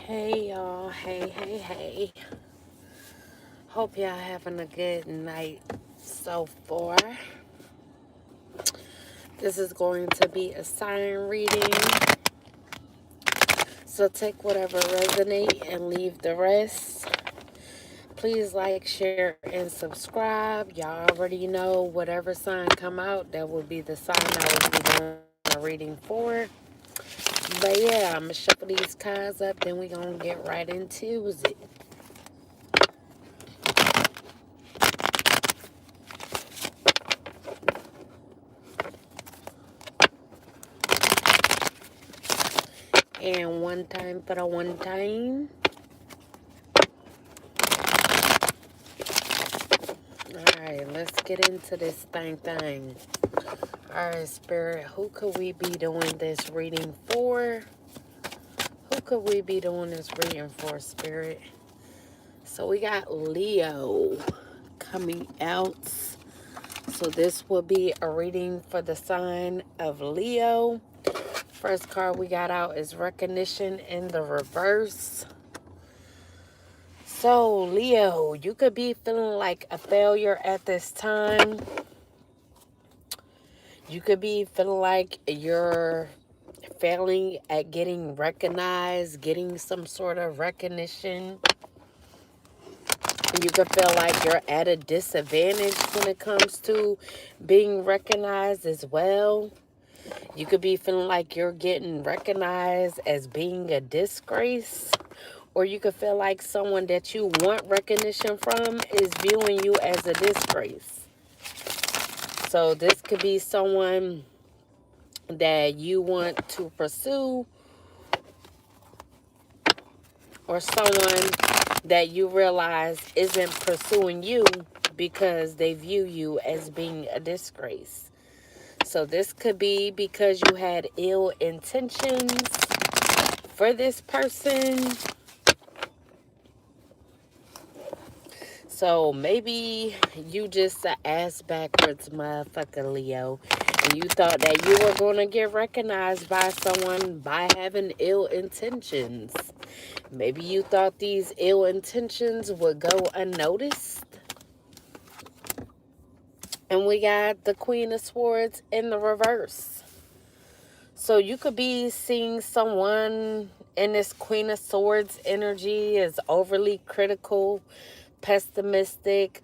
Hey y'all, hey. Hope y'all having a good night so far. This is going to be a sign reading. So take whatever resonate and leave the rest. Please like, share, and subscribe. Y'all already know whatever sign come out, that will be the sign I will be doing a reading for. But yeah, I'm going to shuffle these cards up, then we're going to get right into it. And one time for the one time. Alright, let's get into this thing. Alright, Spirit, who could we be doing this reading for? Who could we be doing this reading for, Spirit? So we got Leo coming out. So this will be a reading for the sign of Leo. First card we got out is Recognition in the reverse. So, Leo, you could be feeling like a failure at this time. You could be feeling like you're failing at getting recognized, getting some sort of recognition. You could feel like you're at a disadvantage when it comes to being recognized as well. You could be feeling like you're getting recognized as being a disgrace. Or you could feel like someone that you want recognition from is viewing you as a disgrace. So this could be someone that you want to pursue, or someone that you realize isn't pursuing you because they view you as being a disgrace. So this could be because you had ill intentions for this person. So maybe you just a ass backwards motherfucker, Leo. And you thought that you were going to get recognized by someone by having ill intentions. Maybe you thought these ill intentions would go unnoticed. And we got the Queen of Swords in the reverse. So you could be seeing someone in this Queen of Swords energy as overly critical, pessimistic,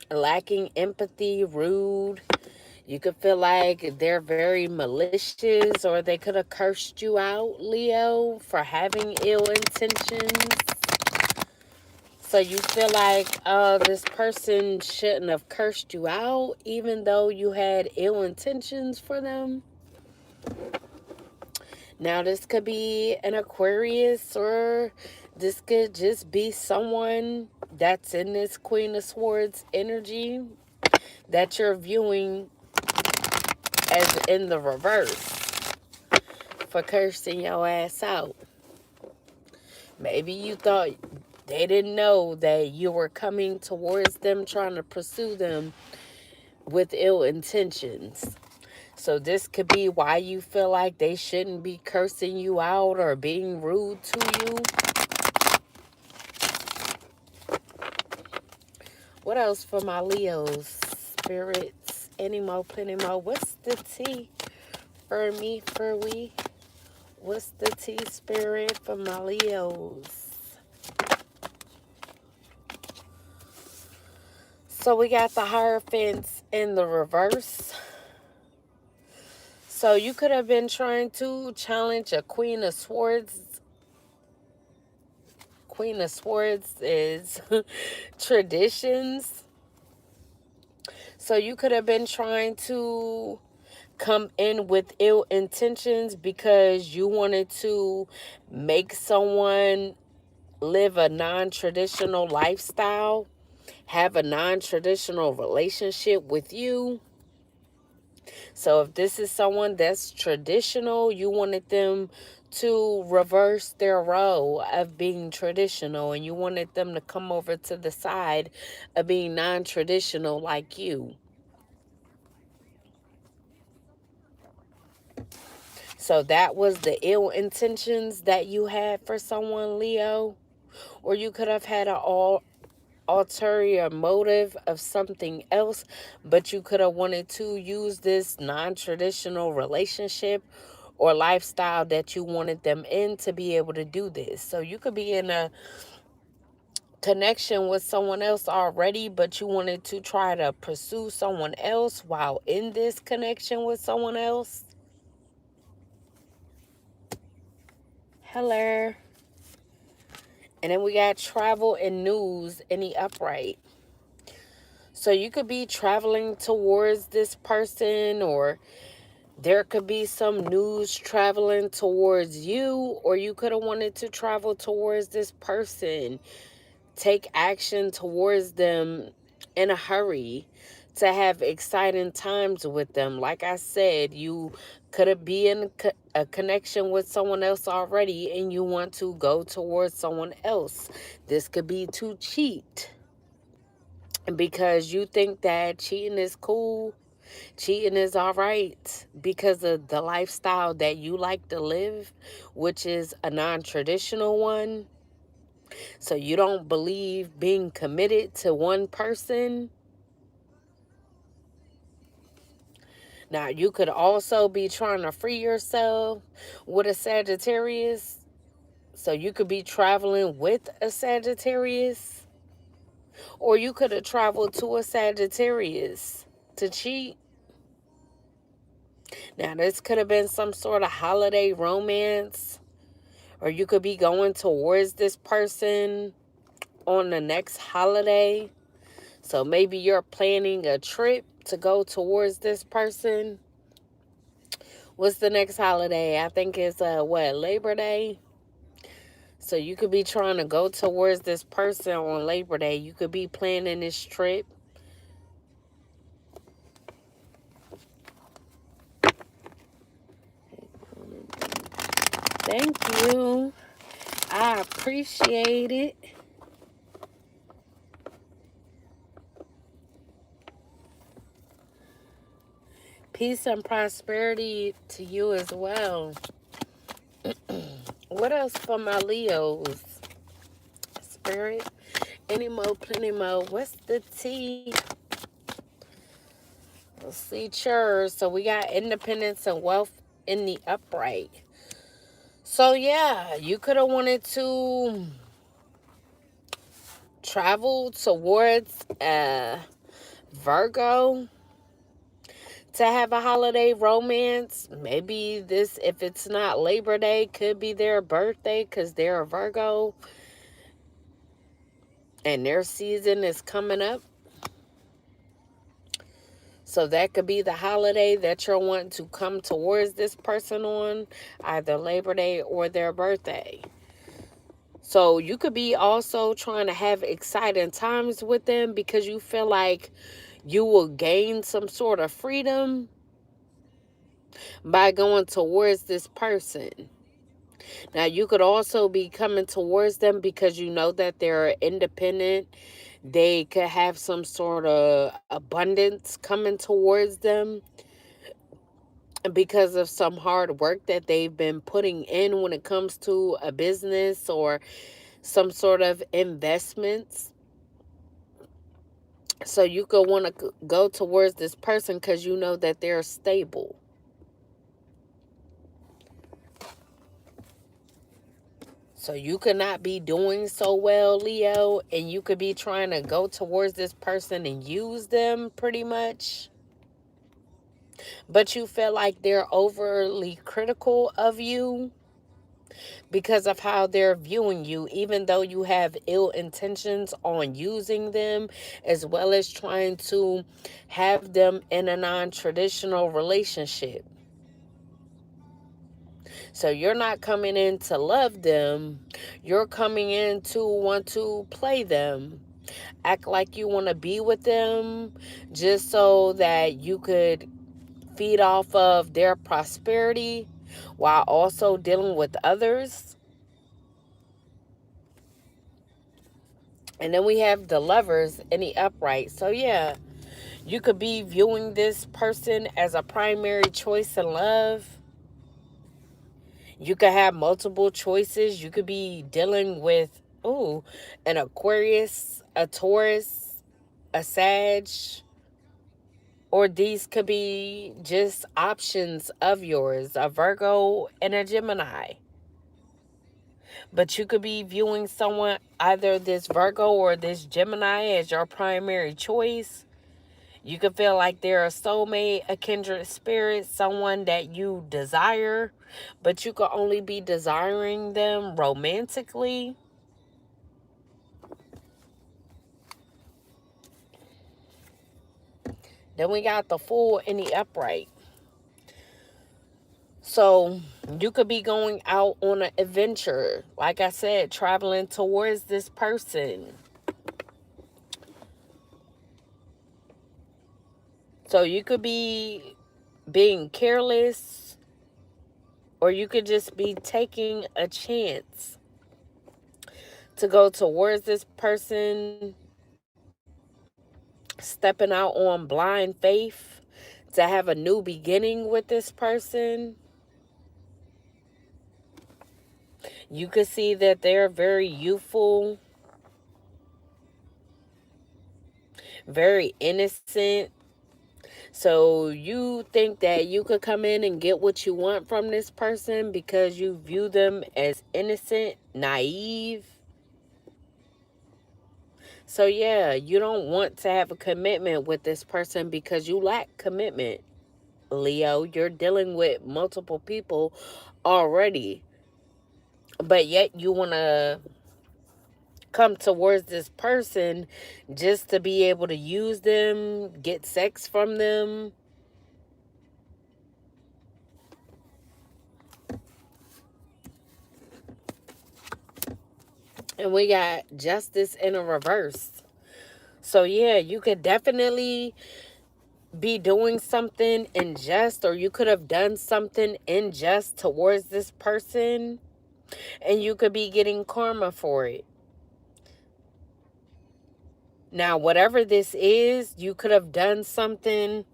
lacking empathy, rude. You could feel like they're very malicious, or they could have cursed you out, Leo, for having ill intentions. So you feel like this person shouldn't have cursed you out, even though you had ill intentions for them. Now, this could be an Aquarius, or this could just be someone that's in this Queen of Swords energy that you're viewing as in the reverse for cursing your ass out. Maybe you thought they didn't know that you were coming towards them, trying to pursue them with ill intentions. So this could be why you feel like they shouldn't be cursing you out or being rude to you. What else for my Leos? Spirits, any more, plenty more. What's the tea for me, for we? What's the tea, Spirit, for my Leos? So we got the Hierophants in the reverse. So you could have been trying to challenge a Queen of Swords. Queen of Swords is traditions. So you could have been trying to come in with ill intentions because you wanted to make someone live a non-traditional lifestyle, have a non-traditional relationship with you. So if this is someone that's traditional, you wanted them to reverse their role of being traditional, and you wanted them to come over to the side of being non-traditional like you. So that was the ill intentions that you had for someone, Leo. Or you could have had an ulterior motive of something else, but you could have wanted to use this non-traditional relationship or lifestyle that you wanted them in to be able to do this. So you could be in a connection with someone else already, but you wanted to try to pursue someone else while in this connection with someone else. Hello. And then we got travel and news in the upright. So you could be traveling towards this person, or there could be some news traveling towards you, or you could have wanted to travel towards this person, take action towards them in a hurry to have exciting times with them. Like I said, you could have been in a connection with someone else already and you want to go towards someone else. This could be to cheat because you think that cheating is cool. Cheating is all right because of the lifestyle that you like to live, which is a non-traditional one. So you don't believe being committed to one person. Now, you could also be trying to free yourself with a Sagittarius. So you could be traveling with a Sagittarius. Or you could have traveled to a Sagittarius to cheat. Now, this could have been some sort of holiday romance. Or you could be going towards this person on the next holiday. So maybe you're planning a trip to go towards this person. What's the next holiday? I think it's Labor Day. So you could be trying to go towards this person on Labor Day. You could be planning this trip. Thank you. I appreciate it. Peace and prosperity to you as well. What else for my Leos? Spirit. Any more, plenty more. What's the tea? Let's see, chairs. So we got independence and wealth in the upright. So yeah, you could have wanted to travel towards Virgo to have a holiday romance. Maybe this, if it's not Labor Day, could be their birthday because they're a Virgo and their season is coming up. So that could be the holiday that you're wanting to come towards this person on, either Labor Day or their birthday. So you could be also trying to have exciting times with them because you feel like you will gain some sort of freedom by going towards this person. Now, you could also be coming towards them because you know that they're independent. They could have some sort of abundance coming towards them because of some hard work that they've been putting in when it comes to a business or some sort of investments. So you could want to go towards this person because you know that they're stable. So you could not be doing so well, Leo, and you could be trying to go towards this person and use them pretty much. But you feel like they're overly critical of you because of how they're viewing you, even though you have ill intentions on using them, as well as trying to have them in a non-traditional relationship. So you're not coming in to love them. You're coming in to want to play them. Act like you want to be with them just so that you could feed off of their prosperity while also dealing with others. And then we have the Lovers in the upright. So yeah, you could be viewing this person as a primary choice in love. You could have multiple choices. You could be dealing with, ooh, an Aquarius, a Taurus, a Sag, or these could be just options of yours, a Virgo and a Gemini. But you could be viewing someone, either this Virgo or this Gemini, as your primary choice. You could feel like they're a soulmate, a kindred spirit, someone that you desire, but you could only be desiring them romantically. Then we got the Fool in the upright. So you could be going out on an adventure. Like I said, traveling towards this person. So you could be being careless, or you could just be taking a chance to go towards this person, stepping out on blind faith, to have a new beginning with this person. You could see that they're very youthful, very innocent. So you think that you could come in and get what you want from this person because you view them as innocent, naive. So yeah, you don't want to have a commitment with this person because you lack commitment, Leo. You're dealing with multiple people already, but yet you want to come towards this person just to be able to use them, get sex from them. And we got Justice in a reverse. So yeah, you could definitely be doing something unjust, or you could have done something unjust towards this person, and you could be getting karma for it. Now, whatever this is, you could have done something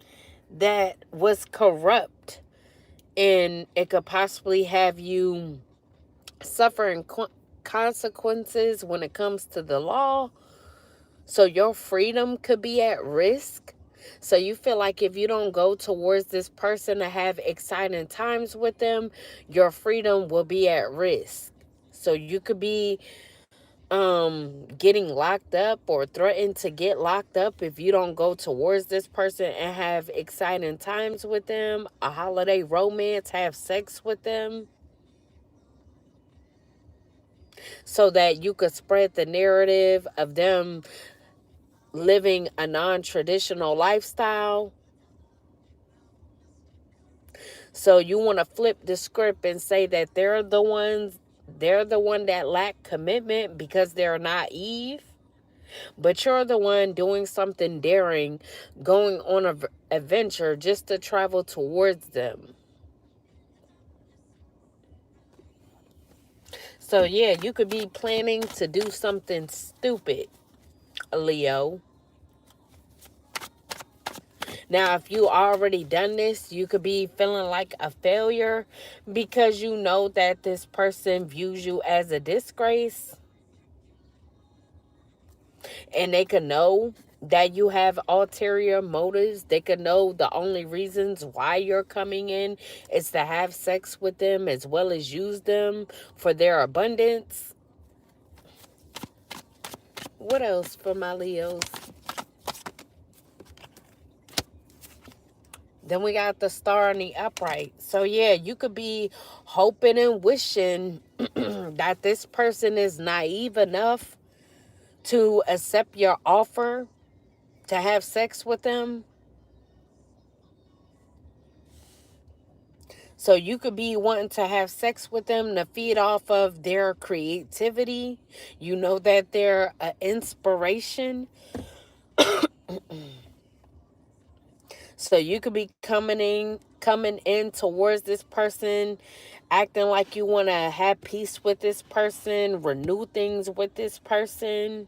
that was corrupt, and it could possibly have you suffering consequences when it comes to the law. So your freedom could be at risk. So you feel like if you don't go towards this person to have exciting times with them, your freedom will be at risk. So you could be getting locked up or threatened to get locked up if you don't go towards this person and have exciting times with them, a holiday romance, have sex with them, so that you could spread the narrative of them living a non-traditional lifestyle. So you want to flip the script and say that they're the one that lack commitment because they're naive, but you're the one doing something daring, going on an adventure just to travel towards them. So yeah, you could be planning to do something stupid, Leo. Now, if you already done this, you could be feeling like a failure because you know that this person views you as a disgrace, and they could know that you have ulterior motives. They could know the only reasons why you're coming in is to have sex with them as well as use them for their abundance. What else for my Leos? Then we got the Star in the upright. So yeah, you could be hoping and wishing that this person is naive enough to accept your offer to have sex with them. So you could be wanting to have sex with them to feed off of their creativity. You know that they're an inspiration. So you could be coming in towards this person, acting like you want to have peace with this person, renew things with this person.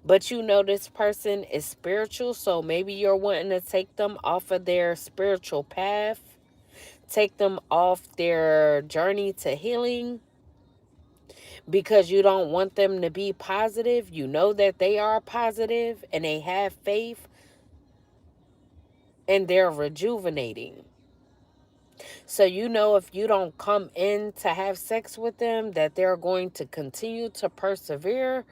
But you know this person is spiritual, so maybe you're wanting to take them off of their spiritual path take them off their journey to healing because you don't want them to be positive. You know that they are positive and they have faith and they're rejuvenating. So you know if you don't come in to have sex with them, that they're going to continue to persevere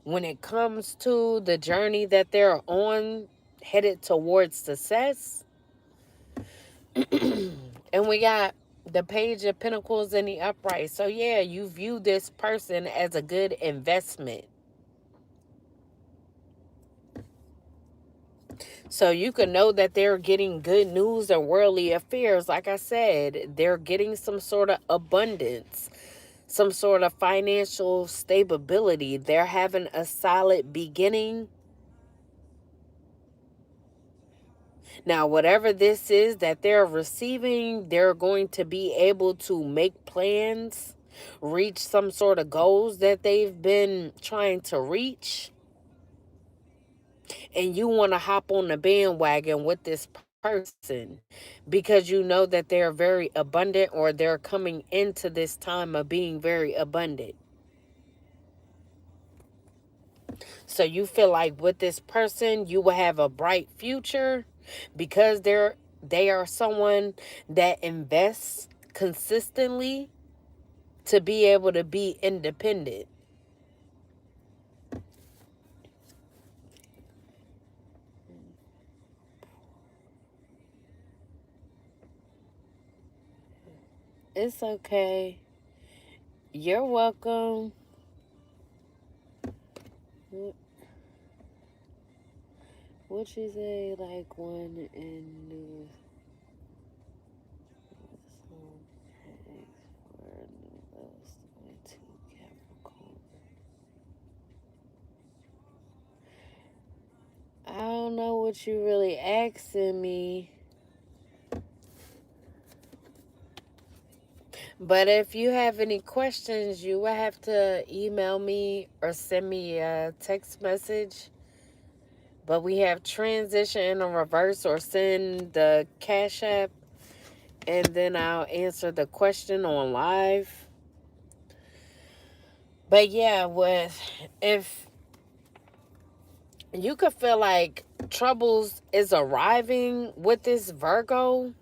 when it comes to the journey that they're on, headed towards success. And we got the Page of Pentacles in the upright. So yeah, you view this person as a good investment. So you can know that they're getting good news and worldly affairs. Like I said, they're getting some sort of abundance, some sort of financial stability. They're having a solid beginning. Now, whatever this is that they're receiving, they're going to be able to make plans, reach some sort of goals that they've been trying to reach. And you want to hop on the bandwagon with this person because you know that they're very abundant, or they're coming into this time of being very abundant. So you feel like with this person, you will have a bright future because they are someone that invests consistently to be able to be independent. It's okay. You're welcome. What you say, like one in new I don't know what you really asking me. But if you have any questions, you will have to email me or send me a text message. But we have transition in a reverse, or send the Cash App, and then I'll answer the question on live. But yeah, if you could feel like troubles is arriving with this Virgo,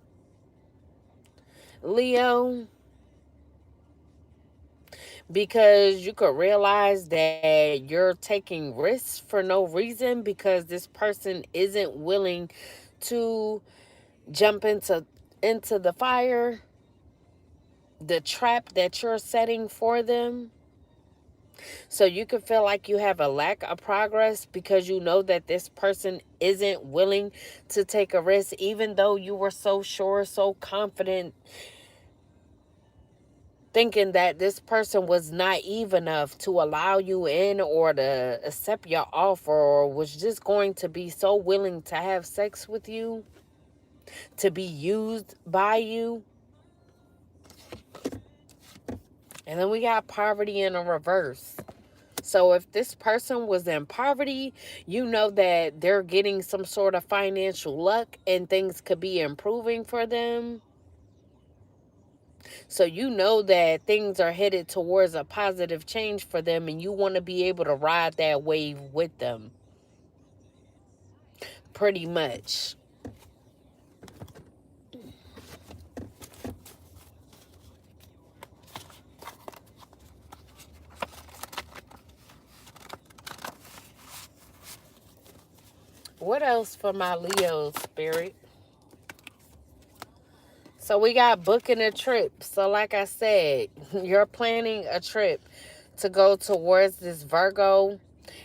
Leo, because you could realize that you're taking risks for no reason because this person isn't willing to jump into the fire, the trap that you're setting for them. So you could feel like you have a lack of progress because you know that this person isn't willing to take a risk, even though you were so sure, so confident, thinking that this person was naive enough to allow you in or to accept your offer, or was just going to be so willing to have sex with you, to be used by you. And then we got poverty in a reverse. So if this person was in poverty, you know that they're getting some sort of financial luck and things could be improving for them. So you know that things are headed towards a positive change for them, and you want to be able to ride that wave with them. Pretty much. What else for my Leo spirit? So we got booking a trip. So like I said, you're planning a trip to go towards this Virgo,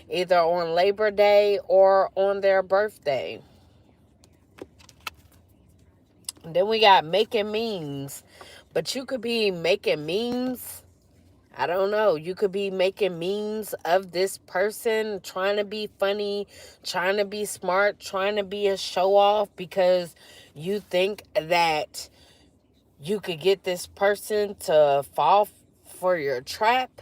either on Labor Day or on their birthday. And then we got making memes. But you could be making memes. I don't know. You could be making memes of this person, trying to be funny, trying to be smart, trying to be a show off because you think that you could get this person to fall for your trap.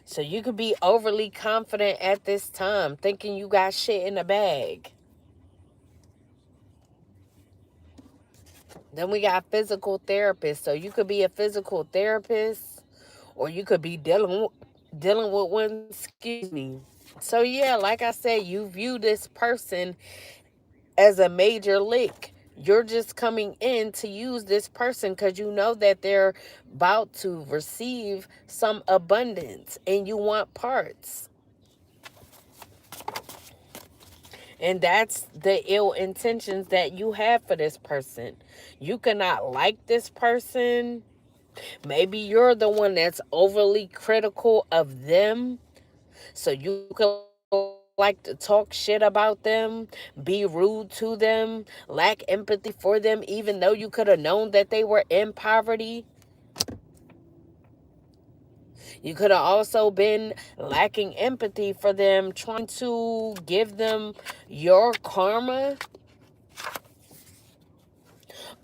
So you could be overly confident at this time, thinking you got shit in the bag. Then we got physical therapist. So you could be a physical therapist, or you could be dealing with one, excuse me. So yeah, like I said, you view this person as a major lick. You're just coming in to use this person because you know that they're about to receive some abundance and you want parts. And that's the ill intentions that you have for this person. You cannot like this person. Maybe you're the one that's overly critical of them. So you could like to talk shit about them, be rude to them, lack empathy for them, even though you could have known that they were in poverty. You could have also been lacking empathy for them, trying to give them your karma,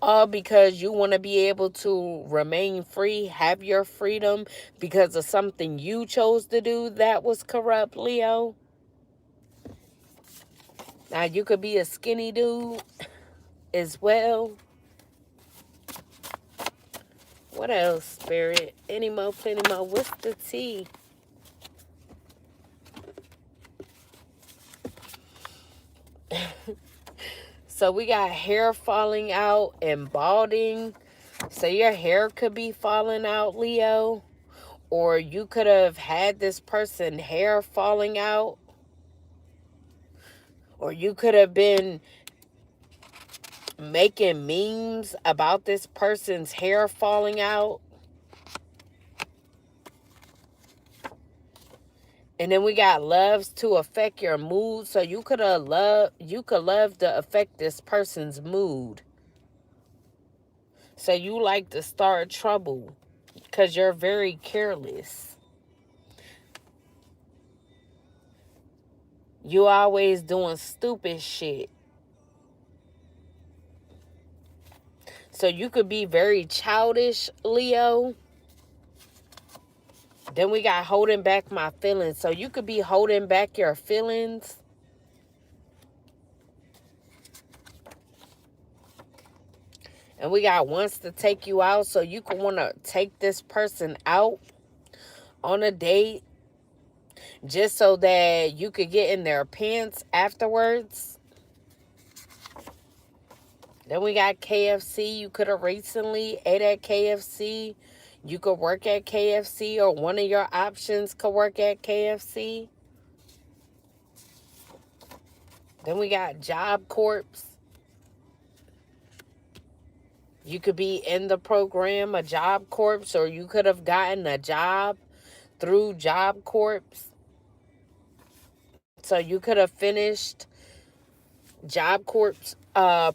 all because you want to be able to remain free, have your freedom because of something you chose to do that was corrupt, Leo. Now, you could be a skinny dude as well. What else, Spirit? Any more, plenty more. What's the tea? So we got hair falling out and balding. So your hair could be falling out, Leo. Or you could have had this person hair falling out. Or you could have been making memes about this person's hair falling out. And then we got loves to affect your mood. So you could love to affect this person's mood. So you like to start trouble because you're very careless. You always doing stupid shit. So you could be very childish, Leo. Then we got holding back my feelings. So you could be holding back your feelings. And we got wants to take you out. So you could want to take this person out on a date just so that you could get in their pants afterwards. Then we got KFC. You could have recently ate at KFC. You could work at KFC, or one of your options could work at KFC. Then we got Job Corps. You could be in the program, a Job Corps, or you could have gotten a job through Job Corps. So you could have finished Job Corps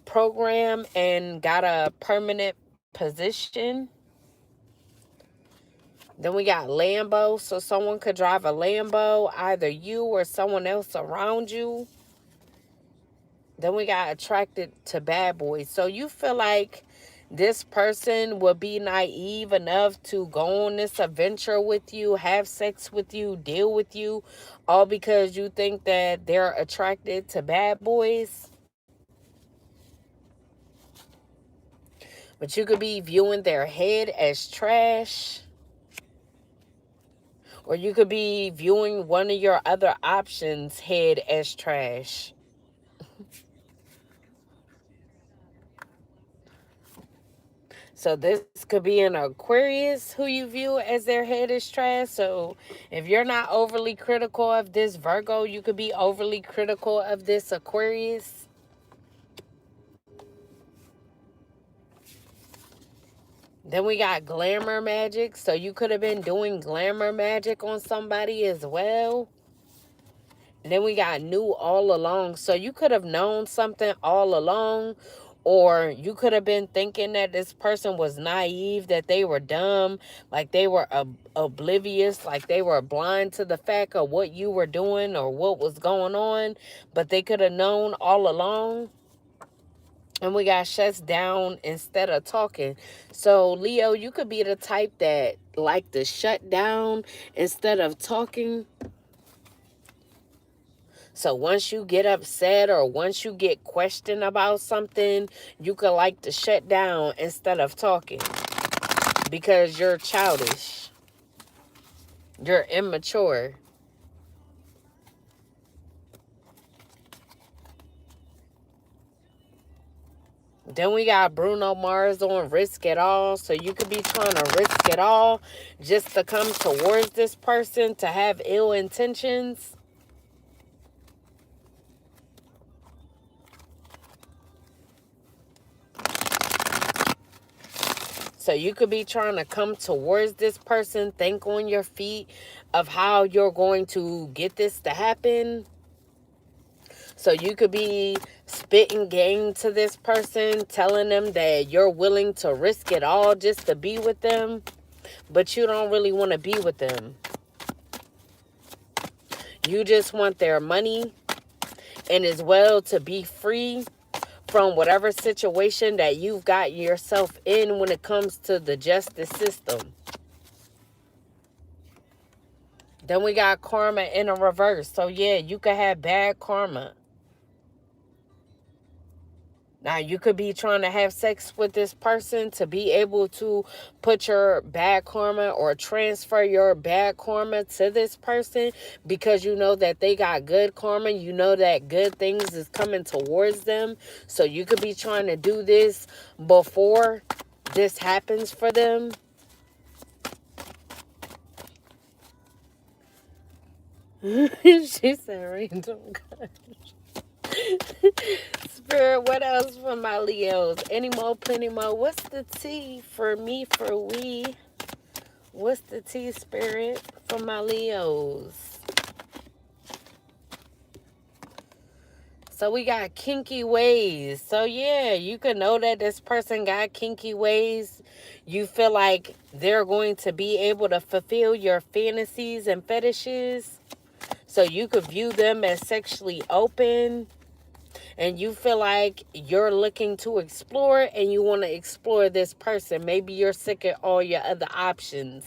program and got a permanent position. Then we got Lambo. So someone could drive a Lambo, either you or someone else around you. Then we got attracted to bad boys. So you feel like this person will be naive enough to go on this adventure with you, have sex with you, deal with you, all because you think that they're attracted to bad boys. But you could be viewing their head as trash. Or you could be viewing one of your other options' head as trash. So this could be an Aquarius who you view as their head is trash. So if you're not overly critical of this Virgo, you could be overly critical of this Aquarius. Then we got glamour magic. So you could have been doing glamour magic on somebody as well. And then we got new all along. So you could have known something all along. Or you could have been thinking that this person was naive, that they were dumb, like they were oblivious, like they were blind to the fact of what you were doing or what was going on. But they could have known all along. And we got shuts down instead of talking. So, Leo, you could be the type that like to shut down instead of talking. So once you get upset or once you get questioned about something, you could like to shut down instead of talking because you're childish. You're immature. Then we got Bruno Mars on Risk It All. So you could be trying to risk it all just to come towards this person to have ill intentions. So you could be trying to come towards this person, think on your feet of how you're going to get this to happen. So you could be spitting game to this person, telling them that you're willing to risk it all just to be with them, but you don't really want to be with them. You just want their money and as well to be free from whatever situation that you've got yourself in when it comes to the justice system. Then we got karma in a reverse. So yeah, you could have bad karma. Now, you could be trying to have sex with this person to be able to put your bad karma or transfer your bad karma to this person because you know that they got good karma. You know that good things is coming towards them. So you could be trying to do this before this happens for them. She said random. Spirit, what else for my Leos? Any more, plenty more. What's the T for me, for we? What's the T, Spirit, for my Leos? So we got kinky ways. So yeah, you could know that this person got kinky ways. You feel like they're going to be able to fulfill your fantasies and fetishes. So you could view them as sexually open. And you feel like you're looking to explore and you want to explore this person. Maybe you're sick of all your other options.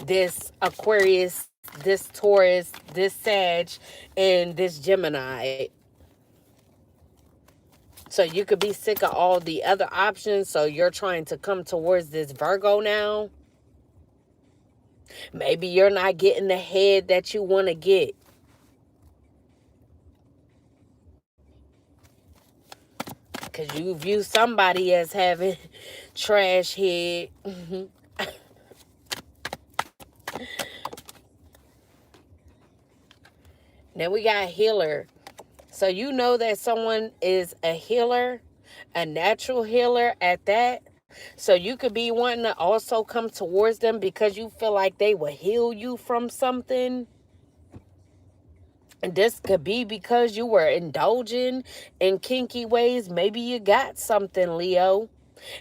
This Aquarius, this Taurus, this Sag, and this Gemini. So you could be sick of all the other options. So you're trying to come towards this Virgo now. Maybe you're not getting the head that you want to get. Because you view somebody as having trash head. Then we got healer. So you know that someone is a healer, a natural healer at that. So you could be wanting to also come towards them because you feel like they will heal you from something. And this could be because you were indulging in kinky ways. Maybe you got something, Leo,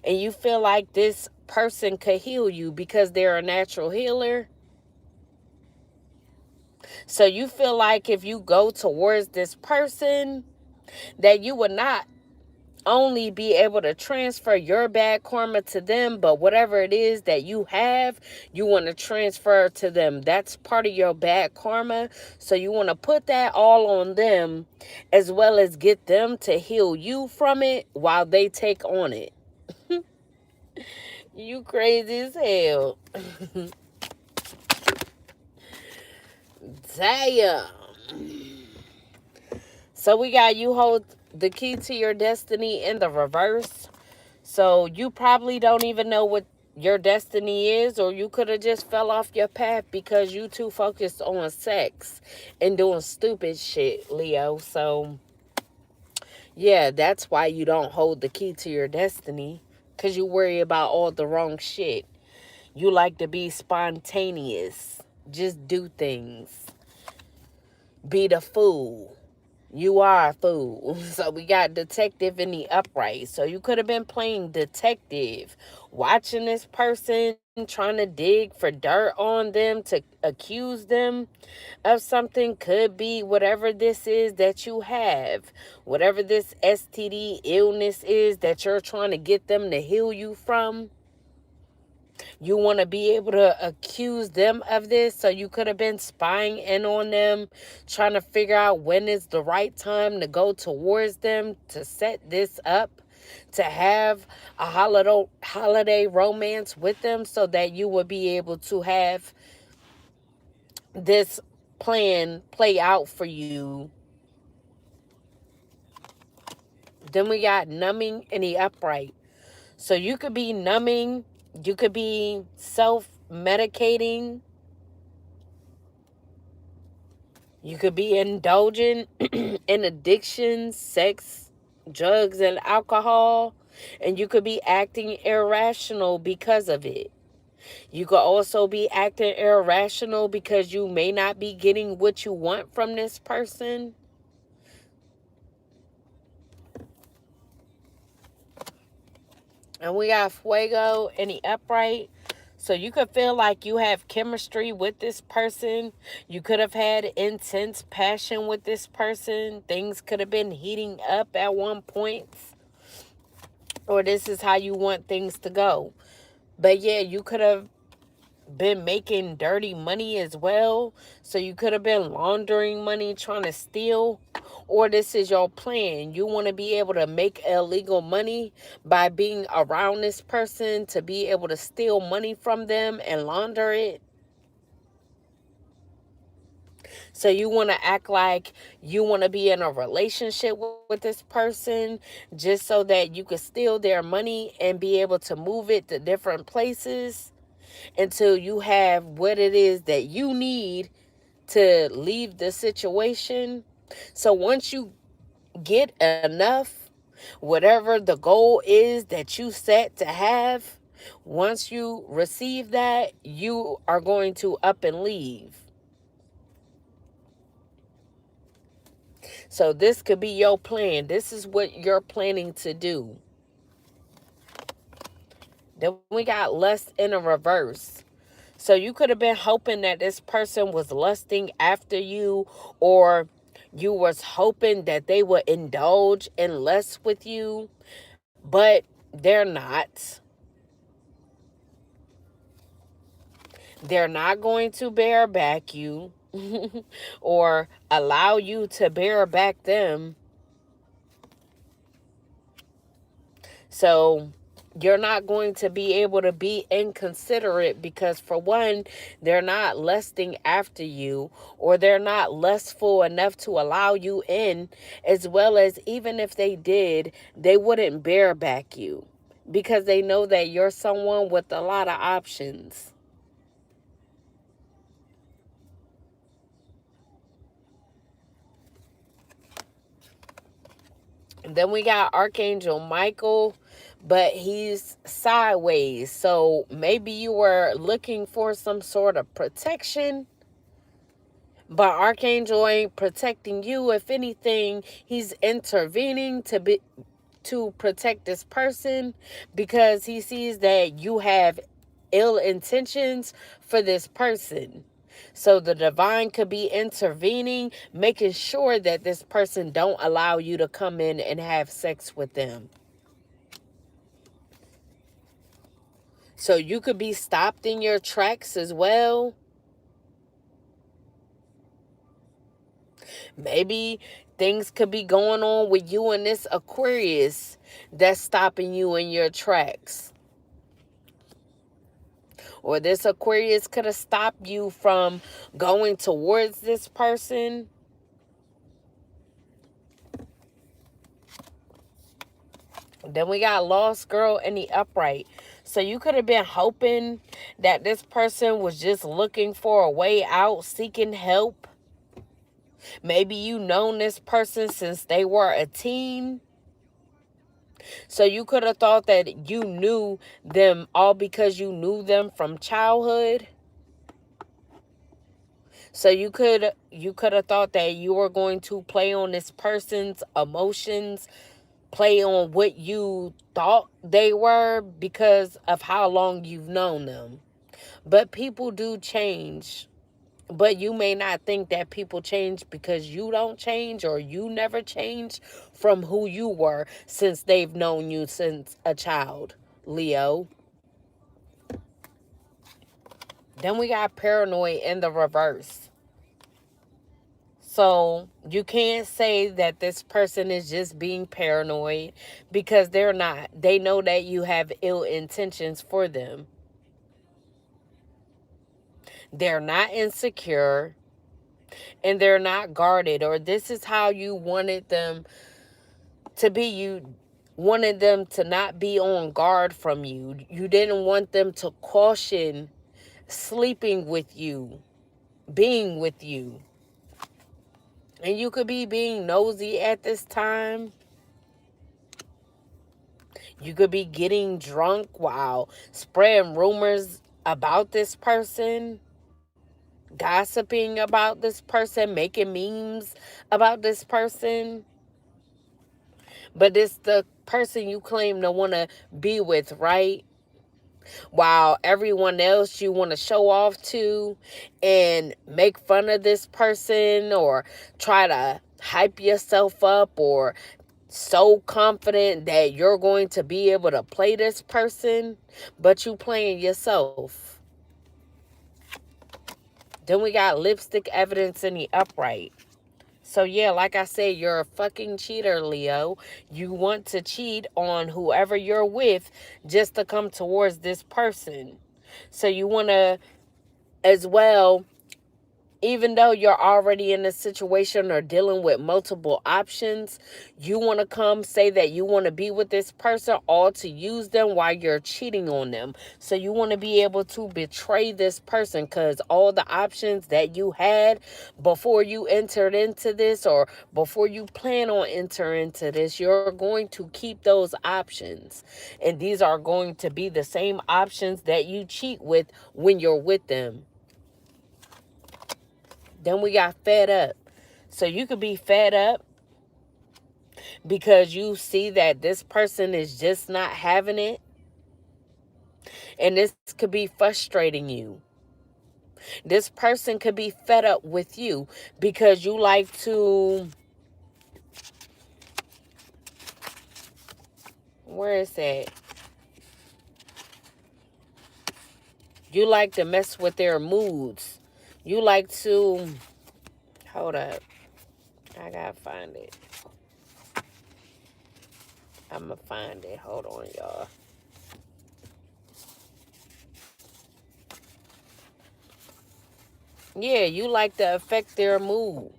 and you feel like this person could heal you because they're a natural healer. So you feel like if you go towards this person, that you would not only be able to transfer your bad karma to them, but whatever it is that you have, you want to transfer to them. That's part of your bad karma. So you want to put that all on them, as well as get them to heal you from it while they take on it. You crazy as hell. Damn. So we got you hold the key to your destiny in the reverse. So you probably don't even know what your destiny is, or you could have just fell off your path because you too focused on sex and doing stupid shit, Leo. So yeah, that's why you don't hold the key to your destiny, because you worry about all the wrong shit. You like to be spontaneous. Just do things. Be the fool. You are a fool. So we got detective in the upright. So you could have been playing detective, watching this person, trying to dig for dirt on them to accuse them of something. Could be whatever this is that you have, whatever this STD illness is that you're trying to get them to heal you from. You want to be able to accuse them of this. So you could have been spying in on them, trying to figure out when is the right time to go towards them to set this up, to have a holiday romance with them so that you would be able to have this plan play out for you. Then we got numbing in the upright. So you could be numbing, you could be self-medicating, you could be indulging in addictions, sex, drugs, and alcohol, and you could be acting irrational because of it. You could also be acting irrational because you may not be getting what you want from this person. And we got fuego in the upright. So you could feel like you have chemistry with this person. You could have had intense passion with this person. Things could have been heating up at one point. Or this is how you want things to go. But yeah, you could have been making dirty money as well. So you could have been laundering money, trying to steal. Or this is your plan. You want to be able to make illegal money by being around this person, to be able to steal money from them and launder it. So you want to act like you want to be in a relationship with this person just so that you could steal their money and be able to move it to different places until you have what it is that you need to leave the situation. So once you get enough, whatever the goal is that you set to have, once you receive that, you are going to up and leave. So this could be your plan. This is what you're planning to do. Then we got lust in a reverse. So you could have been hoping that this person was lusting after you, or you was hoping that they would indulge in lust with you, but they're not. They're not going to bear back you or allow you to bear back them. So you're not going to be able to be inconsiderate because, for one, they're not lusting after you, or they're not lustful enough to allow you in, as well as even if they did, they wouldn't bear back you because they know that you're someone with a lot of options. And then we got Archangel Michael, but he's sideways. So maybe you were looking for some sort of protection, but Archangel ain't protecting you. If anything, he's intervening to protect this person because he sees that you have ill intentions for this person. So the divine could be intervening, making sure that this person don't allow you to come in and have sex with them. So you could be stopped in your tracks as well. Maybe things could be going on with you and this Aquarius that's stopping you in your tracks. Or this Aquarius could have stopped you from going towards this person. Then we got Lost Girl in the upright. So you could have been hoping that this person was just looking for a way out, seeking help. Maybe you known this person since they were a teen. So you could have thought that you knew them all because you knew them from childhood. So you could have thought that you were going to play on this person's emotions, play on what you thought they were because of how long you've known them. But people do change. But you may not think that people change because you don't change, or you never change from who you were since they've known you since a child, Leo. Then we got paranoid in the reverse. So you can't say that this person is just being paranoid, because they're not. They know that you have ill intentions for them. They're not insecure, and they're not guarded, or this is how you wanted them to be. You wanted them to not be on guard from you. You didn't want them to caution sleeping with you, being with you. And you could be being nosy at this time. You could be getting drunk while spreading rumors about this person, gossiping about this person, making memes about this person. But it's the person you claim to want to be with, right? While everyone else you want to show off to and make fun of this person, or try to hype yourself up, or so confident that you're going to be able to play this person, but you playing yourself. Then we got lipstick evidence in the upright. So yeah, like I said, you're a fucking cheater, Leo. You want to cheat on whoever you're with just to come towards this person. So you want to, as well, even though you're already in a situation or dealing with multiple options, you want to come say that you want to be with this person, all to use them while you're cheating on them. So you want to be able to betray this person, because all the options that you had before you entered into this, or before you plan on entering into this, you're going to keep those options. And these are going to be the same options that you cheat with when you're with them. Then we got fed up. So you could be fed up because you see that this person is just not having it. And this could be frustrating you. This person could be fed up with you because you like to... Where is that? You like to mess with their moods. You like to... Hold up. I gotta find it. I'm gonna find it. Hold on, y'all. Yeah, you like to affect their mood.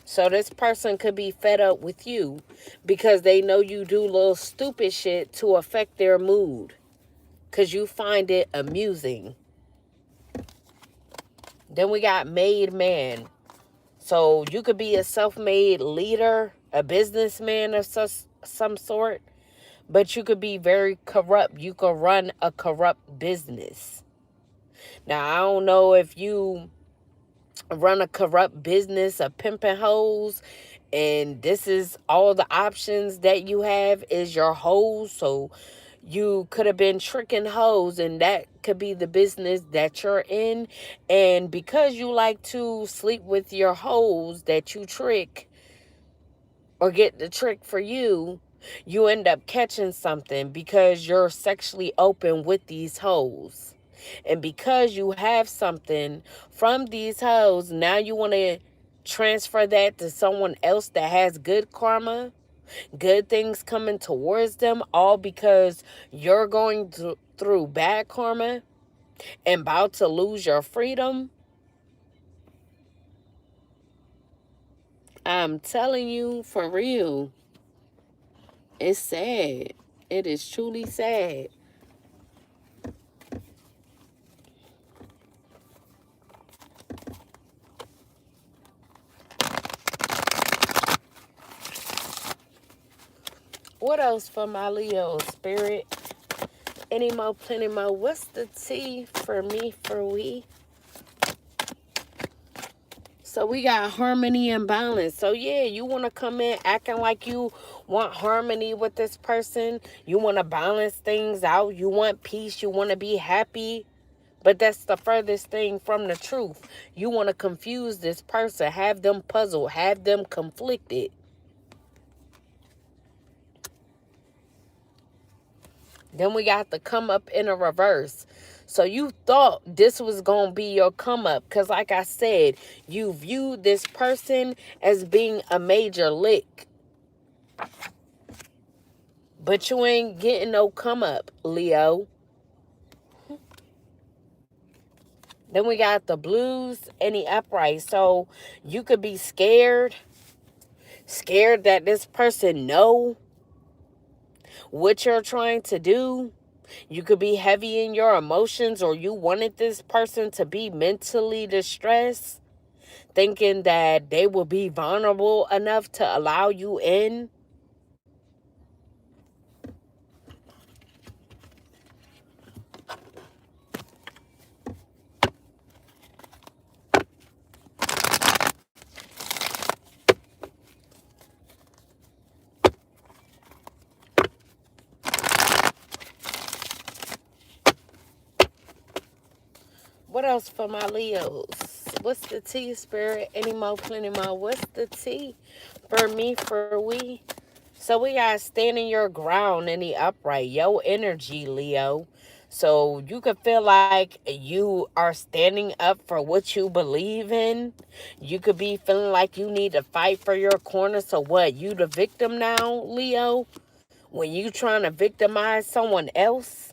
So this person could be fed up with you because they know you do little stupid shit to affect their mood, because you find it amusing. Then we got made man. So you could be a self-made leader, a businessman of some sort, but you could be very corrupt. You could run a corrupt business. Now, I don't know if you run a corrupt business of pimping hoes, and this is all the options that you have is your hoes. So you could have been tricking hoes, and that could be the business that you're in. And because you like to sleep with your hoes that you trick, or get the trick for you, you end up catching something because you're sexually open with these hoes. And because you have something from these hoes, now you want to transfer that to someone else that has good karma, good things coming towards them, all because you're going through bad karma and about to lose your freedom. I'm telling you, for real, it's sad. It is truly sad. What else for my Leo spirit? Any more, plenty more. What's the T for me, for we? So we got harmony and balance. So yeah, you want to come in acting like you want harmony with this person. You want to balance things out. You want peace. You want to be happy. But that's the furthest thing from the truth. You want to confuse this person, have them puzzled, have them conflicted. Then we got the come up in a reverse. So you thought this was going to be your come up. Because like I said, you viewed this person as being a major lick. But you ain't getting no come up, Leo. Then we got the blues and the upright. So you could be scared that this person know what you're trying to do. You could be heavy in your emotions, or you wanted this person to be mentally distressed, thinking that they will be vulnerable enough to allow you in. What else for my Leos? What's the tea, Spirit? Any more, plenty more. What's the tea for me, for we? So we got standing your ground in the upright. Your energy, Leo. So you could feel like you are standing up for what you believe in. You could be feeling like you need to fight for your corner. So what? You the victim now, Leo? When you trying to victimize someone else?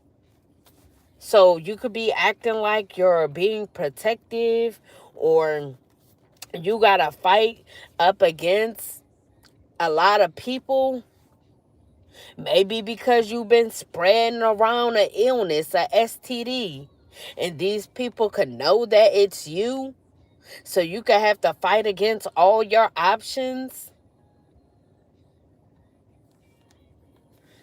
So you could be acting like you're being protective, or you got to fight up against a lot of people. Maybe because you've been spreading around an illness, a STD, and these people could know that it's you. So you could have to fight against all your options.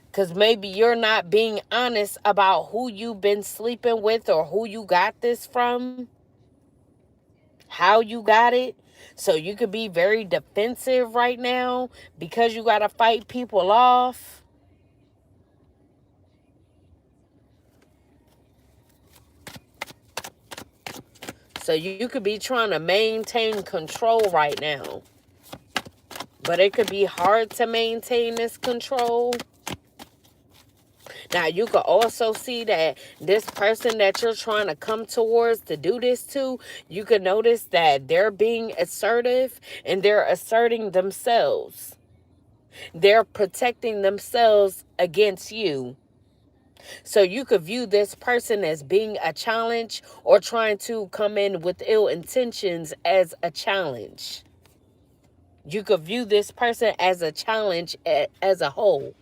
Because maybe you're not being honest about who you've been sleeping with, or who you got this from, how you got it. So you could be very defensive right now because you got to fight people off. So you could be trying to maintain control right now. But it could be hard to maintain this control. Now, you could also see that this person that you're trying to come towards to do this to, you could notice that they're being assertive and they're asserting themselves. They're protecting themselves against you. So you could view this person as being a challenge, or trying to come in with ill intentions as a challenge. You could view this person as a challenge as a whole.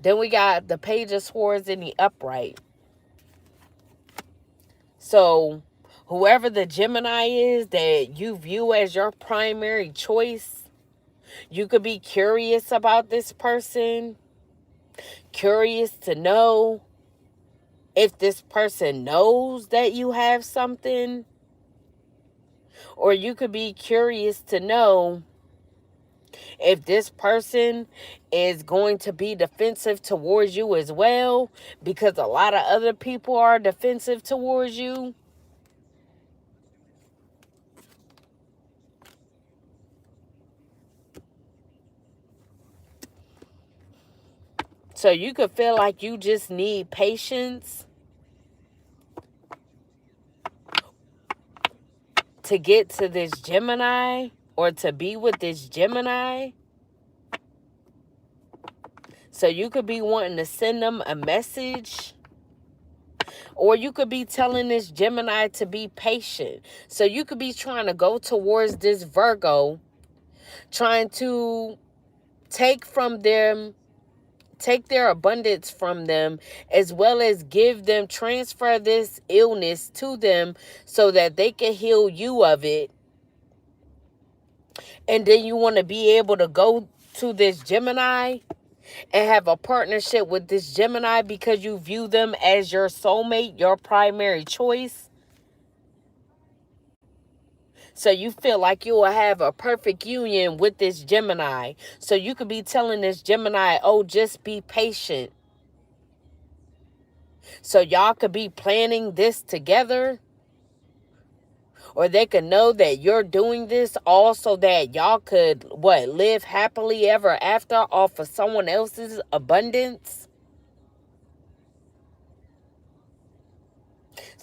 Then we got the Page of Swords in the upright. So whoever the Gemini is that you view as your primary choice, you could be curious about this person, curious to know if this person knows that you have something, or you could be curious to know if this person is going to be defensive towards you as well, because a lot of other people are defensive towards you. So you could feel like you just need patience to get to this Gemini, or to be with this Gemini. So you could be wanting to send them a message, or you could be telling this Gemini to be patient. So you could be trying to go towards this Virgo, trying to take from them, take their abundance from them, as well as give them, transfer this illness to them so that they can heal you of it. And then you want to be able to go to this Gemini and have a partnership with this Gemini because you view them as your soulmate, your primary choice. So you feel like you will have a perfect union with this Gemini. So you could be telling this Gemini, oh, just be patient. So y'all could be planning this together. Or they could know that you're doing this all so that y'all could, live happily ever after off of someone else's abundance.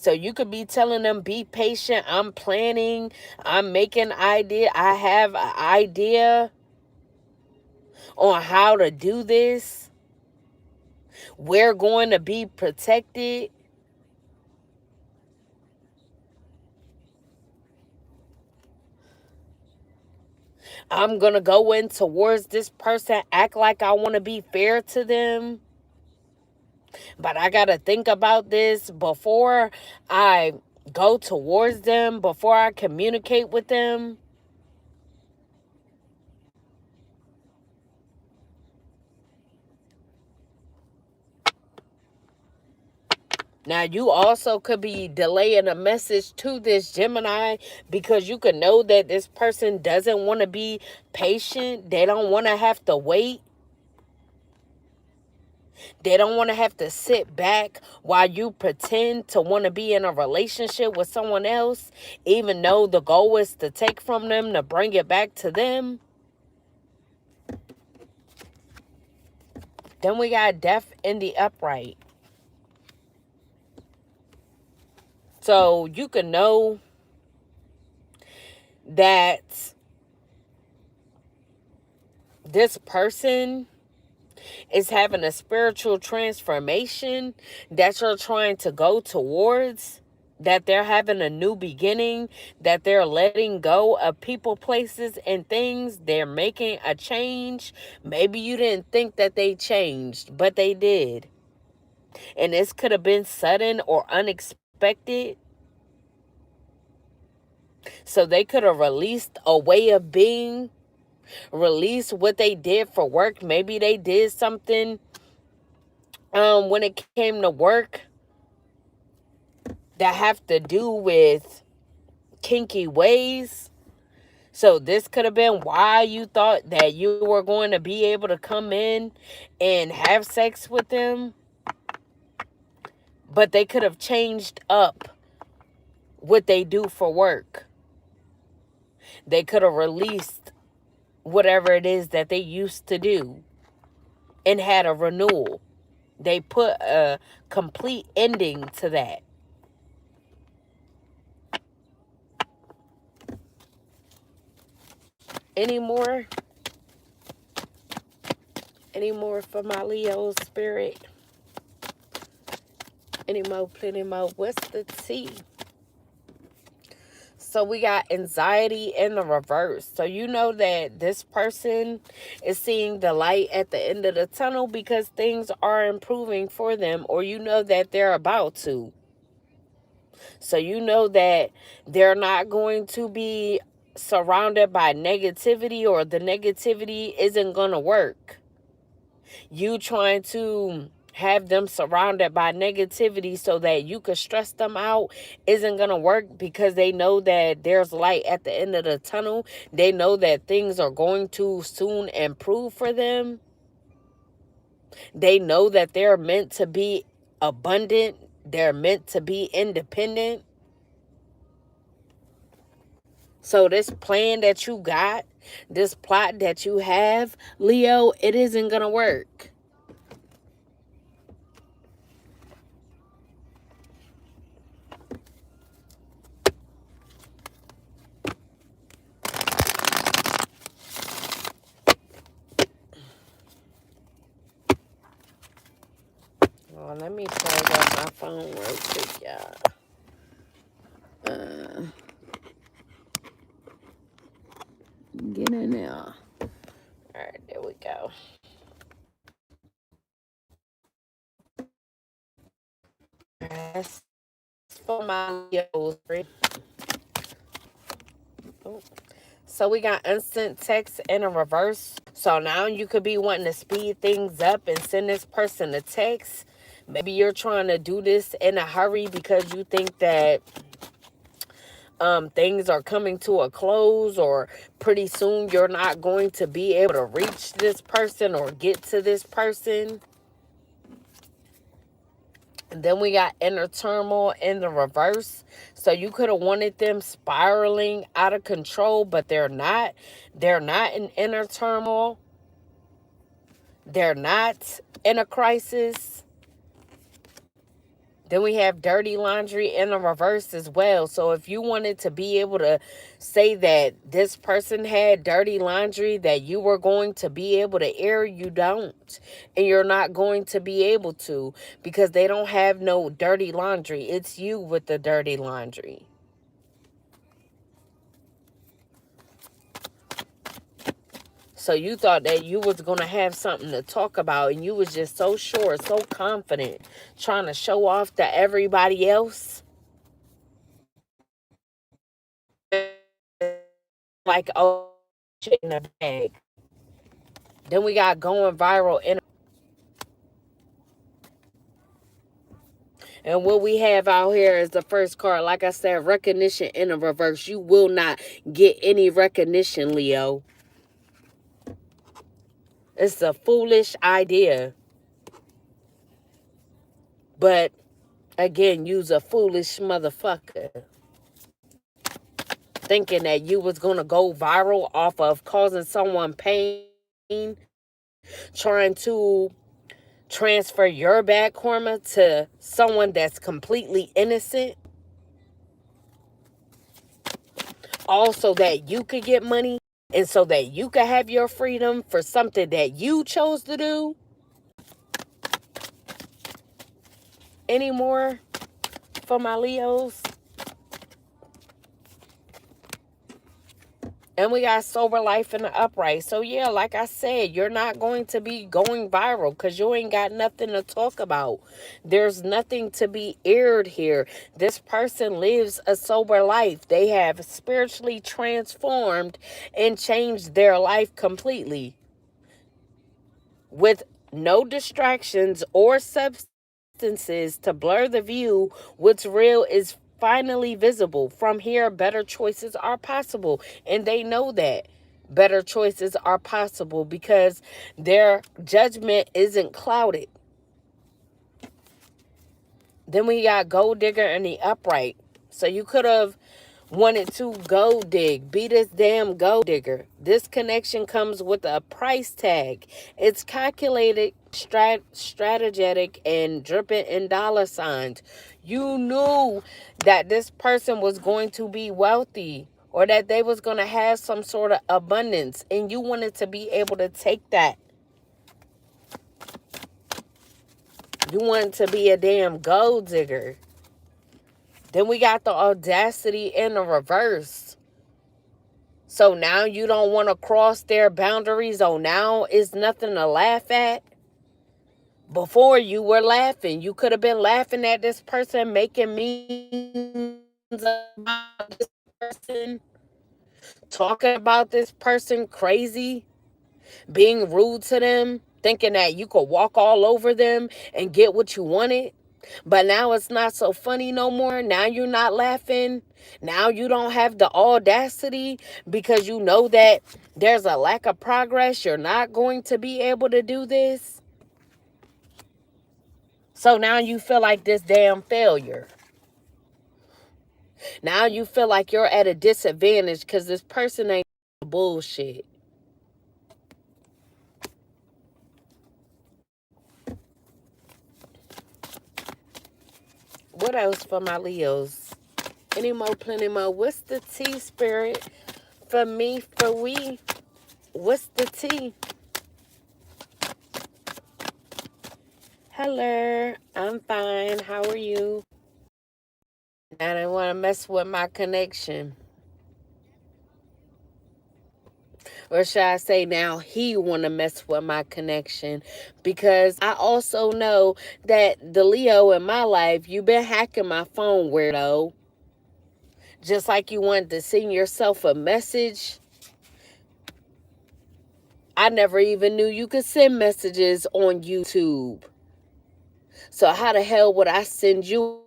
So you could be telling them, be patient. I'm planning. I'm making idea. I have an idea on how to do this. We're going to be protected. I'm going to go in towards this person, act like I want to be fair to them. But I got to think about this before I go towards them, before I communicate with them. Now, you also could be delaying a message to this Gemini because you could know that this person doesn't want to be patient. They don't want to have to wait. They don't want to have to sit back while you pretend to want to be in a relationship with someone else, even though the goal is to take from them to bring it back to them. Then we got death in the upright. So you can know that this person is having a spiritual transformation that you're trying to go towards, that they're having a new beginning, that they're letting go of people, places, and things. They're making a change. Maybe you didn't think that they changed, but they did. And this could have been sudden or unexpected. So they could have released a way of being, released what they did for work. Maybe they did something when it came to work that have to do with kinky ways. So this could have been why you thought that you were going to be able to come in and have sex with them. But they could have changed up what they do for work. They could have released whatever it is that they used to do and had a renewal. They put a complete ending to that. Any more? Any more for my Leo spirit? Any more, plenty more. What's the tea? So we got anxiety in the reverse. So you know that this person is seeing the light at the end of the tunnel because things are improving for them, or you know that they're about to. So you know that they're not going to be surrounded by negativity, or the negativity isn't going to work. You trying to have them surrounded by negativity so that you could stress them out isn't going to work, because they know that there's light at the end of the tunnel. They know that things are going to soon improve for them. They know that they're meant to be abundant. They're meant to be independent. So this plan that you got, this plot that you have, Leo, it isn't going to work. Oh, let me charge up my phone real quick, y'all. Get in there. All right, there we go. That's for my Leos. Oh. So we got unsent text in a reverse. So now you could be wanting to speed things up and send this person a text. Maybe you're trying to do this in a hurry because you think that things are coming to a close, or pretty soon you're not going to be able to reach this person or get to this person. And then we got inner turmoil in the reverse. So you could have wanted them spiraling out of control, but they're not. They're not in inner turmoil. They're not in a crisis. Then we have dirty laundry in the reverse as well. So if you wanted to be able to say that this person had dirty laundry that you were going to be able to air, you don't. And you're not going to be able to, because they don't have no dirty laundry. It's you with the dirty laundry. So you thought that you was going to have something to talk about, and you was just so sure, so confident, trying to show off to everybody else. Like, oh, shit in the bag. Then we got going viral. And what we have out here is the first card. Like I said, recognition in the reverse. You will not get any recognition, Leo. It's a foolish idea. But, again, you's a foolish motherfucker. Thinking that you was going to go viral off of causing someone pain, trying to transfer your bad karma to someone that's completely innocent. Also that you could get money, and so that you could have your freedom for something that you chose to do. Any more for my Leos? And we got sober life in the upright. So yeah, like I said, you're not going to be going viral because you ain't got nothing to talk about. There's nothing to be aired here. This person lives a sober life. They have spiritually transformed and changed their life completely, with no distractions or substances to blur the view. What's real is finally visible. From here, better choices are possible. And they know that better choices are possible because their judgment isn't clouded. Then we got gold digger in the upright. So you could have wanted to gold dig. Be this damn gold digger. This connection comes with a price tag. It's calculated, strategic, and dripping in dollar signs. You knew that this person was going to be wealthy, or that they was going to have some sort of abundance, and you wanted to be able to take that. You wanted to be a damn gold digger. Then we got the audacity in the reverse. So now you don't want to cross their boundaries. Oh, now is nothing to laugh at. Before you were laughing. You could have been laughing at this person, making memes about this person, talking about this person crazy, being rude to them, thinking that you could walk all over them and get what you wanted. But now it's not so funny no more. Now you're not laughing. Now you don't have the audacity because you know that there's a lack of progress. You're not going to be able to do this. So now you feel like this damn failure. Now you feel like you're at a disadvantage because this person ain't bullshit. What else for my Leos? Any more, plenty more. What's the tea, spirit? For me, for we. What's the tea? Hello, I'm fine. How are you? I don't want to mess with my connection. Or should I say now he want to mess with my connection? Because I also know that the Leo in my life, you've been hacking my phone, weirdo. Just like you wanted to send yourself a message. I never even knew you could send messages on YouTube. So how the hell would I send you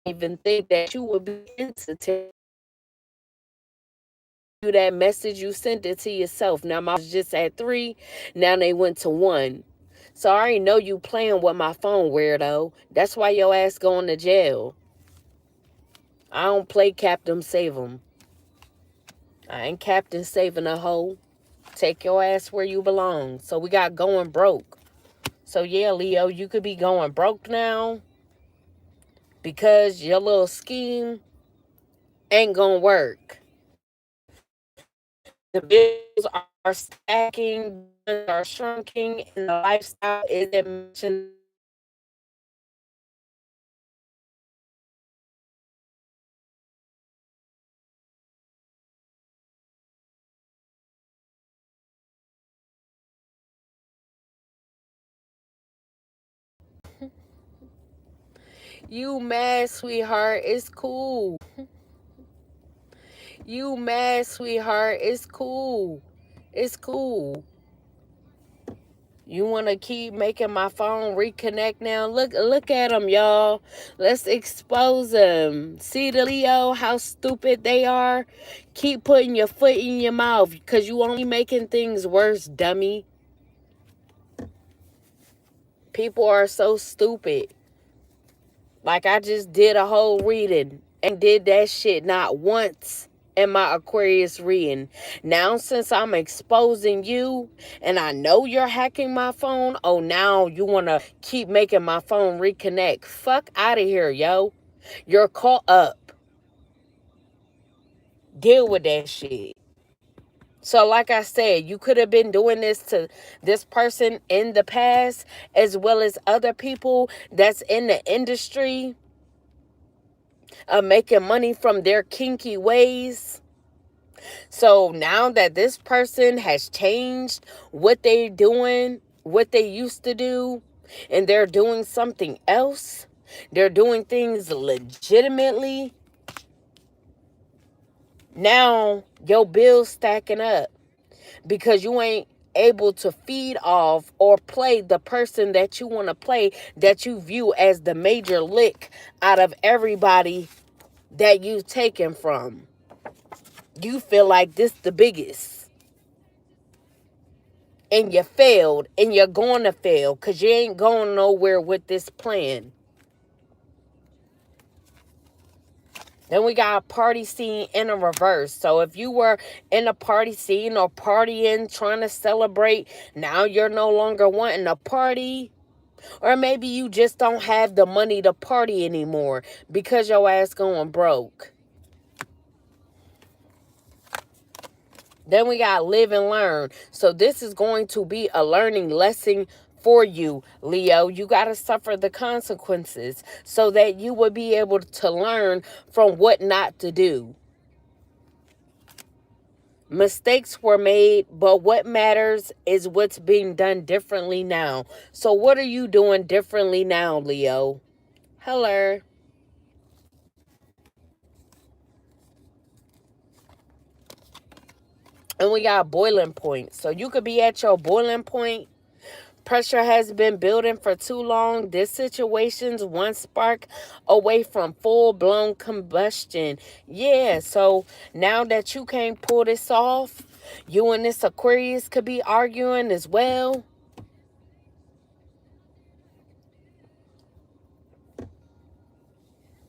even think that you would be into that message? You sent it to yourself. Now I was just at 3. Now they went to 1. So I already know you playing with my phone, weirdo. That's why your ass going to jail. I don't play Captain Save 'em. I ain't Captain Saving a hoe. Take your ass where you belong. So we got going broke. So yeah, Leo, you could be going broke now because your little scheme ain't gonna work. The bills are stacking, are shrinking, and the lifestyle isn't matching. You mad, sweetheart? It's cool. You mad, sweetheart? It's cool. It's cool. You want to keep making my phone reconnect now? Look at them, y'all. Let's expose them. See the Leo, how stupid they are? Keep putting your foot in your mouth because you only making things worse, dummy. People are so stupid. Like, I just did a whole reading and did that shit not once in my Aquarius reading. Now, since I'm exposing you and I know you're hacking my phone, oh, now you want to keep making my phone reconnect. Fuck out of here, yo. You're caught up. Deal with that shit. So, like I said, you could have been doing this to this person in the past, as well as other people that's in the industry making money from their kinky ways. So now that this person has changed what they're doing, what they used to do, and they're doing something else, they're doing things legitimately. Now your bill's stacking up because you ain't able to feed off or play the person that you want to play, that you view as the major lick out of everybody that you've taken from. You feel like this the biggest. And you failed, and you're going to fail because you ain't going nowhere with this plan. Then we got a party scene in a reverse. So if you were in a party scene or partying, trying to celebrate, now you're no longer wanting to party. Or maybe you just don't have the money to party anymore because your ass going broke. Then we got live and learn. So this is going to be a learning lesson for you, Leo. You got to suffer the consequences so that you will be able to learn from what not to do. Mistakes were made, but what matters is what's being done differently now. So what are you doing differently now, Leo? Hello. And we got boiling point. So you could be at your boiling point. Pressure has been building for too long. This situation's one spark away from full-blown combustion. Yeah, so now that you can't pull this off, you and this Aquarius could be arguing as well.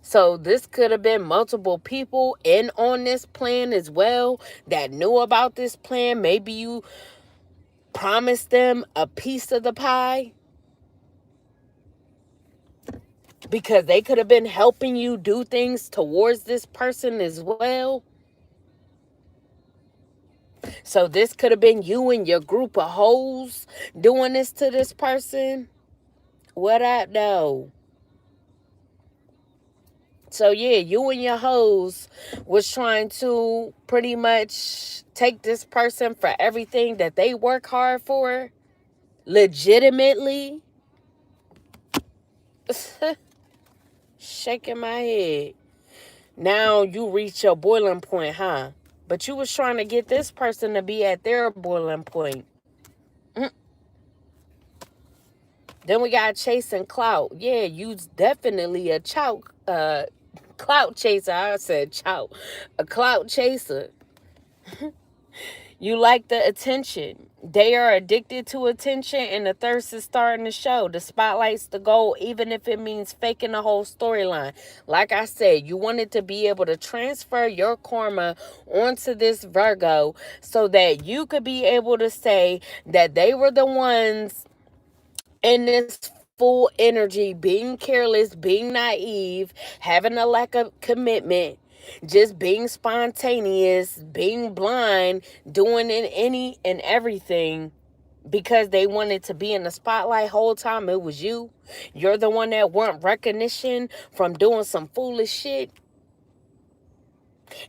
So this could have been multiple people in on this plan as well that knew about this plan. Maybe you promised them a piece of the pie because they could have been helping you do things towards this person as well. So this could have been you and your group of hoes doing this to this person. What up, though? So yeah, you and your hoes was trying to pretty much take this person for everything that they work hard for. Legitimately. Shaking my head. Now you reach your boiling point, huh? But you was trying to get this person to be at their boiling point. Then we got chasing clout. Yeah, you's definitely a clout chaser. I said chout. A clout chaser. You like the attention. They are addicted to attention and the thirst is starting to show. The spotlight's the goal, even if it means faking the whole storyline. Like I said, you wanted to be able to transfer your karma onto this Virgo so that you could be able to say that they were the ones in this full energy, being careless, being naive, having a lack of commitment, just being spontaneous, being blind, doing any and everything because they wanted to be in the spotlight whole time. It was you. You're the one that want recognition from doing some foolish shit.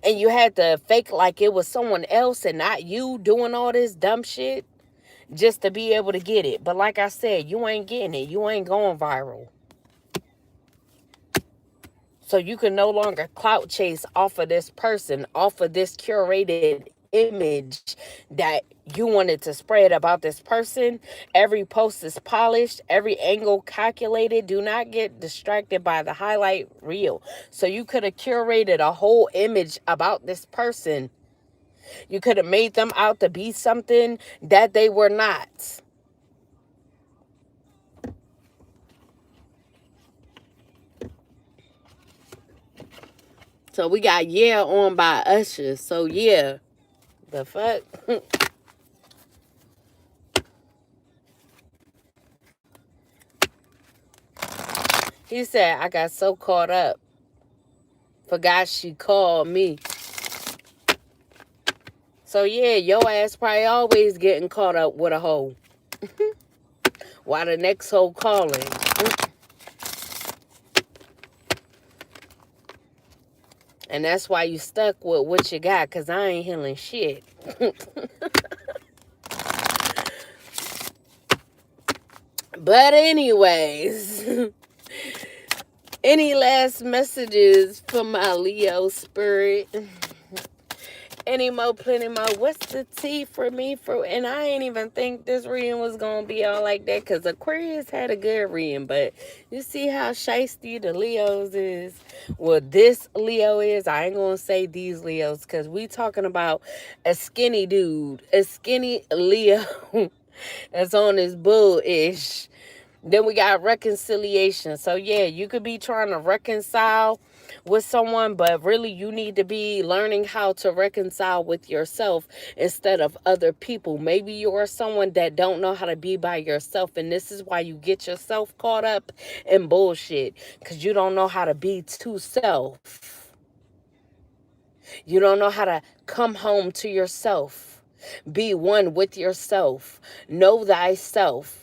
And you had to fake like it was someone else and not you doing all this dumb shit just to be able to get it. But like I said, you ain't getting it. You ain't going viral. So you can no longer clout chase off of this person, off of this curated image that you wanted to spread about this person. Every post is polished, every angle calculated. Do not get distracted by the highlight reel. So you could have curated a whole image about this person. You could have made them out to be something that they were not. So we got Yeah on by Usher. So yeah, the fuck? He said, I got so caught up. Forgot she called me. So yeah, your ass probably always getting caught up with a hoe. While the next hoe calling. And that's why you stuck with what you got, because I ain't healing shit. But anyways, any last messages for my Leo spirit? Any more, plenty more. What's the tea for me? And I ain't even think this reading was going to be all like that, because Aquarius had a good reading. But you see how shiesty the Leos is? Well, this Leo is. I ain't going to say these Leos, because we talking about a skinny dude. A skinny Leo that's on his bull-ish. Then we got reconciliation. So yeah, you could be trying to reconcile with someone, but really you need to be learning how to reconcile with yourself instead of other people. Maybe you are someone that don't know how to be by yourself, and this is why you get yourself caught up in bullshit, because you don't know how to be to self. You don't know how to come home to yourself. Be one with yourself. Know thyself.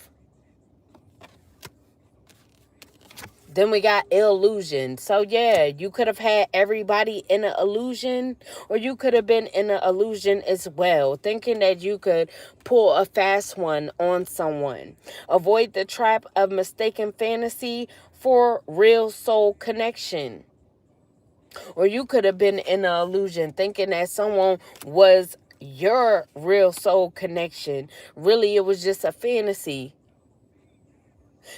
Then we got illusion. So yeah, you could have had everybody in an illusion, or you could have been in an illusion as well, thinking that you could pull a fast one on someone. Avoid the trap of mistaken fantasy for real soul connection. Or you could have been in an illusion thinking that someone was your real soul connection. Really, it was just a fantasy.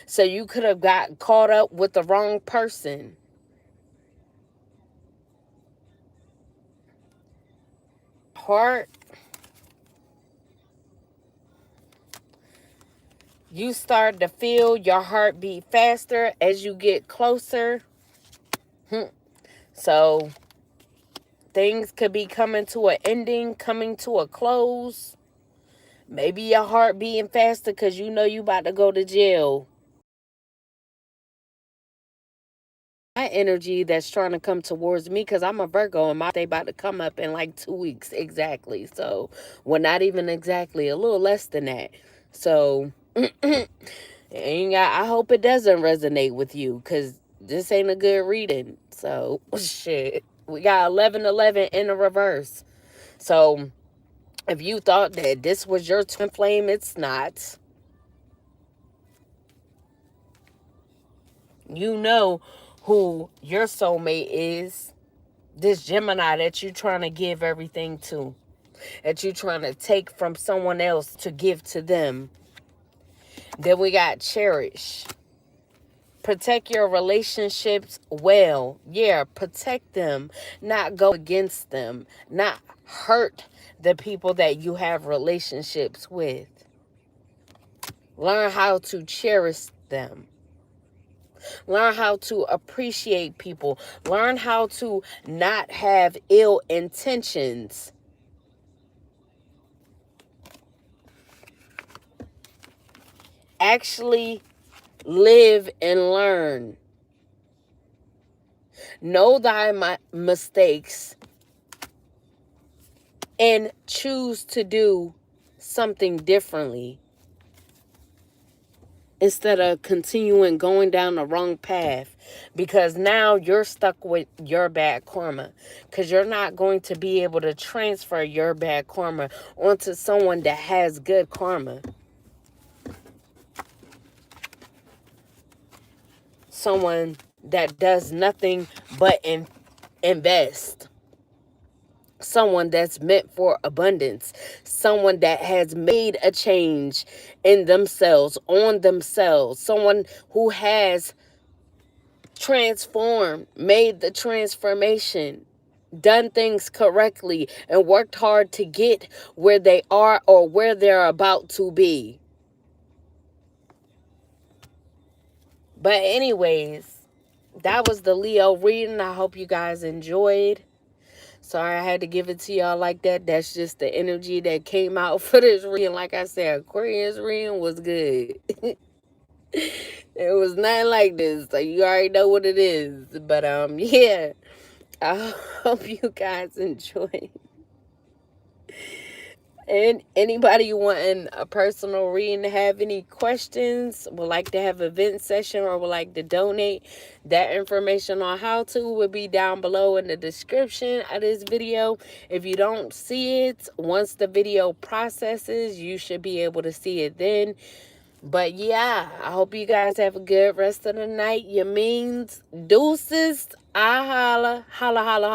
So you could have got caught up with the wrong person. Heart, you start to feel your heartbeat faster as you get closer. So things could be coming to an ending, coming to a close. Maybe your heart beating faster because you know you about to go to jail. My energy that's trying to come towards me, because I'm a Virgo and my birthday about to come up in like 2 weeks exactly. So, well, not even exactly, a little less than that. So I hope it doesn't resonate with you, because this ain't a good reading. So shit, we got 1111 in the reverse. So if you thought that this was your twin flame, it's not. You know who your soulmate is. This Gemini that you're trying to give everything to, that you're trying to take from someone else to give to them. Then we got cherish. Protect your relationships well. Yeah, protect them. Not go against them. Not hurt the people that you have relationships with. Learn how to cherish them. Learn how to appreciate people. Learn how to not have ill intentions. actually live and learn. Know thy mistakes and choose to do something differently instead of continuing going down the wrong path, because now you're stuck with your bad karma, because you're not going to be able to transfer your bad karma onto someone that has good karma, someone that does nothing but invest, someone that's meant for abundance, someone that has made a change in themselves, on themselves, someone who has transformed, made the transformation, done things correctly, and worked hard to get where they are or where they're about to be. But anyways, that was the Leo reading. I hope you guys enjoyed. Sorry I had to give it to y'all like that. That's just the energy that came out for this reading. Like I said, Aquarius reading was good. It was not like this. So you already know what it is. But yeah. I hope you guys enjoy. And anybody wanting a personal reading, have any questions, would like to have an event session, or would like to donate, that information on how to will be down below in the description of this video. If you don't see it, once the video processes, you should be able to see it then. But yeah, I hope you guys have a good rest of the night. Your means, deuces, I holla, holla, holla.